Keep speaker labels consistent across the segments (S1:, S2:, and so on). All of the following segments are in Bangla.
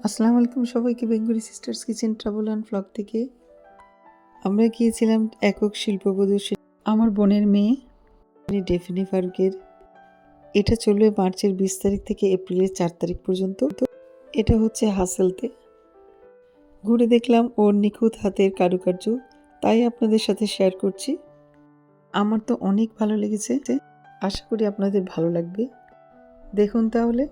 S1: আসসালামু আলাইকুম সবাইকে Bengali sisters kitchen travel and vlog থেকে। আমরা গিয়েছিলাম একক শিল্প প্রদর্শনী। আমার বোনের মেয়ে ডেফিনি ফারুকের। এটা চলবে মার্চের 20 তারিখ থেকে এপ্রিলের 4 তারিখ পর্যন্ত। এটা হচ্ছে হাসেলতে। ঘুরে দেখলাম ওর নিখুঁত হাতের কারুকার্য, তাই আপনাদের সাথে শেয়ার করছি। আমার তো অনেক ভালো লেগেছে, আশা করি আপনাদের ভালো লাগবে। দেখুন তাহলে।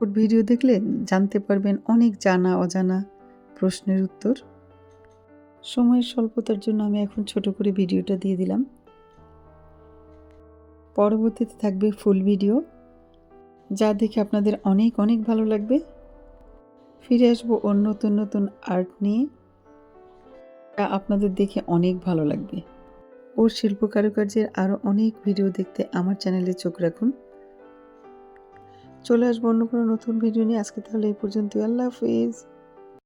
S1: ওর ভিডিও দেখলে জানতে পারবেন অনেক জানা অজানা প্রশ্নের উত্তর। সময়ের স্বল্পতার জন্য আমি এখন ছোট করে ভিডিওটা দিয়ে দিলাম। পরবর্তীতে থাকবে ফুল ভিডিও, যা দেখে আপনাদের অনেক অনেক ভালো লাগবে। ফিরে আসবো ওর নতুন নতুন আর্ট নিয়ে, যা আপনাদের দেখে অনেক ভালো লাগবে। ওর শিল্প কারুকার্যের আরও অনেক ভিডিও দেখতে আমার চ্যানেলে চোখ রাখুন। চলে আসবো অন্য কোনো নতুন ভিডিও নিয়ে। আজকে তাহলে এই পর্যন্তই। আল্লাহ হাফেজ।